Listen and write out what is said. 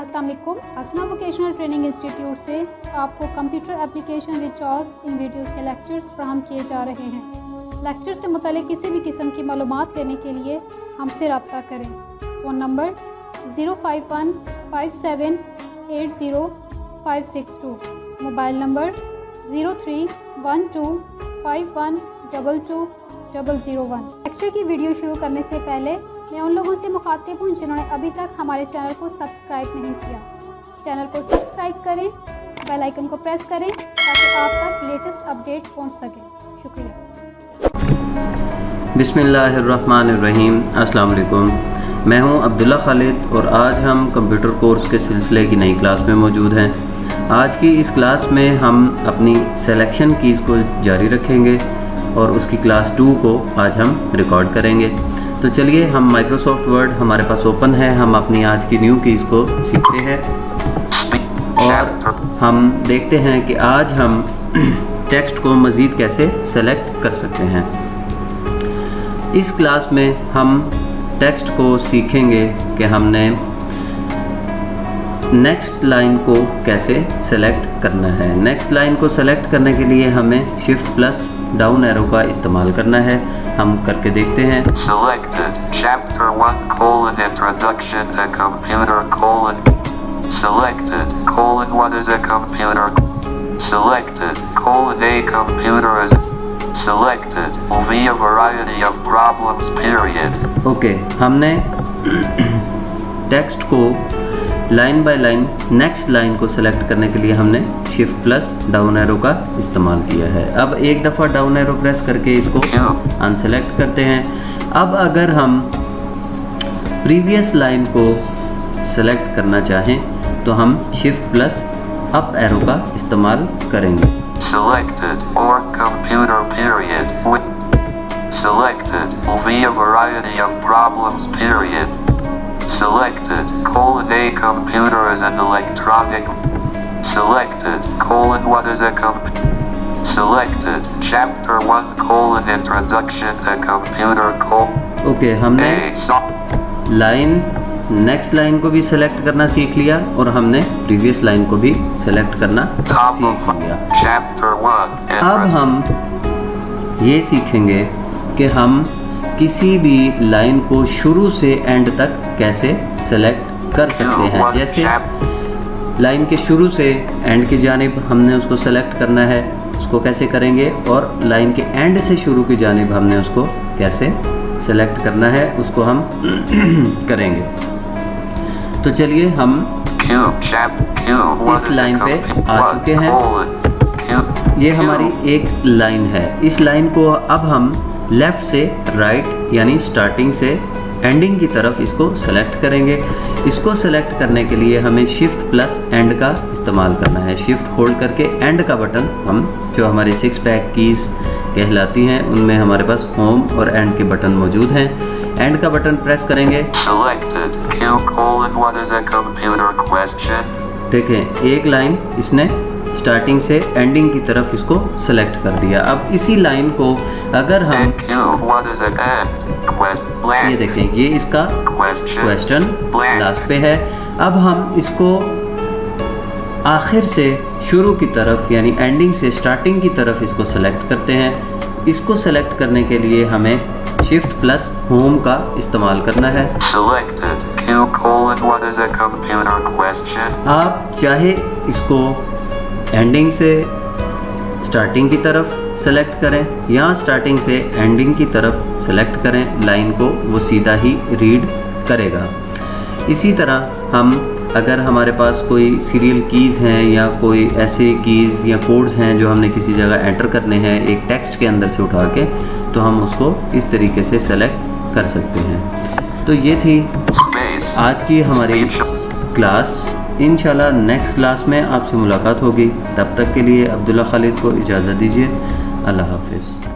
अस्सलाम वालेकुम। असना वोकेशनल ट्रेनिंग इंस्टीट्यूट से आपको कंप्यूटर एप्लीकेशन विद चॉस इन वीडियोज़ के लेक्चर्स फराहम किए जा रहे हैं। लेक्चर से मुतालिक किसी भी किस्म की मालूमात लेने के लिए हमसे रब्ता करें। Phone number 05157805562, mobile number 0312512201। Lecture की वीडियो शुरू करने से पहले मैं उन लोगों से मुखातिब हूँ जिन्होंने अभी तक हमारे चैनल को सब्सक्राइब नहीं किया। चैनल को सब्सक्राइब करें, बेल आइकन को प्रेस करें ताकि आप तक लेटेस्ट अपडेट पहुँच सके। शुक्रिया। बिस्मिल्लाहिर्रहमानिर्रहीम। अस्सलाम वालेकुम। मैं हूं अब्दुल्ला खालिद और आज हम कंप्यूटर कोर्स के सिलसिले की नई क्लास में मौजूद हैं। आज की इस क्लास में हम अपनी सिलेक्शन कीज़ को जारी रखेंगे और उसकी क्लास 2 को आज हम रिकॉर्ड करेंगे। तो चलिए, हम माइक्रोसॉफ्ट वर्ड हमारे पास ओपन है, हम अपनी आज की न्यू कीज़ को सीखते हैं और हम देखते हैं कि आज हम टेक्स्ट को मज़ीद कैसे सेलेक्ट कर सकते हैं। इस क्लास में हम टेक्स्ट को सीखेंगे कि हमने नेक्स्ट लाइन को कैसे सेलेक्ट करना है। नेक्स्ट लाइन को सेलेक्ट करने के लिए हमें शिफ्ट प्लस डाउन एरो का इस्तेमाल करना है। हम करके देखते हैं। Selected Chapter 1 Introduction to Computer Selected What is a computer? Selected A computer is Selected will be a variety of problems period. Okay, हमने टेक्स्ट को line by line next line को सेलेक्ट करने के लिए हमने शिफ्ट प्लस डाउन एरो का इस्तेमाल किया है। अब एक दफ़ा डाउन एरो प्रेस करके इसको अनसेलेक्ट करते हैं। अब अगर हम प्रीवियस लाइन को सेलेक्ट करना चाहें तो हम शिफ्ट प्लस अप एरो का इस्तेमाल करेंगे। Selected or computer period. Selected will be a variety of problems period. Selected A computer is an electronic. Selected what is a Selected Chapter 1 Introduction to Computer okay, हमने line next line को भी select करना सीख लिया और हमने previous line को भी सेलेक्ट करना सीख लिया। अब हम ये सीखेंगे कि हम किसी भी लाइन को शुरू से एंड तक कैसे सेलेक्ट कर सकते हैं। जैसे लाइन के शुरू से एंड की जानिब हमने उसको सेलेक्ट करना है, उसको कैसे करेंगे, और लाइन के एंड से शुरू की जानिब हमने उसको कैसे सेलेक्ट करना है, उसको हम करेंगे। तो चलिए, हम इस लाइन पे आ चुके हैं। ये हमारी एक लाइन है। इस लाइन को अब हम लेफ्ट से राइट यानी स्टार्टिंग से एंडिंग की तरफ इसको सेलेक्ट करेंगे। इसको सेलेक्ट करने के लिए हमें शिफ्ट प्लस एंड का इस्तेमाल करना है। शिफ्ट होल्ड करके एंड का बटन, हम जो हमारी 6 पैक कीज़ कहलाती हैं उनमें हमारे पास होम और एंड के बटन मौजूद हैं। एंड का बटन प्रेस करेंगे। देखें, एक लाइन इसने स्टार्टिंग से एंडिंग की तरफ इसको सेलेक्ट कर दिया। अब इसी लाइन को अगर हम ये देखें, ये इसका क्वेश्चन लास्ट पे है। अब हम इसको आखिर से शुरू की तरफ यानी एंडिंग से स्टार्टिंग की तरफ इसको सेलेक्ट करते हैं। इसको सेलेक्ट करने के लिए हमें शिफ्ट प्लस होम का इस्तेमाल करना है। आप चाहे इसको एंडिंग से स्टार्टिंग की तरफ सेलेक्ट करें या स्टार्टिंग से एंडिंग की तरफ सेलेक्ट करें, लाइन को वो सीधा ही रीड करेगा। इसी तरह हम अगर हमारे पास कोई सीरियल कीज़ हैं या कोई ऐसे कीज़ या कोड्स हैं जो हमने किसी जगह एंटर करने हैं एक टेक्स्ट के अंदर से उठा के, तो हम उसको इस तरीके से सेलेक्ट कर सकते हैं। तो ये थी आज की हमारी क्लास। इंशाल्लाह नेक्स्ट क्लास में आपसे मुलाकात होगी। तब तक के लिए अब्दुल्ला खालिद को इजाज़त दीजिए। अल्लाह हाफिज़।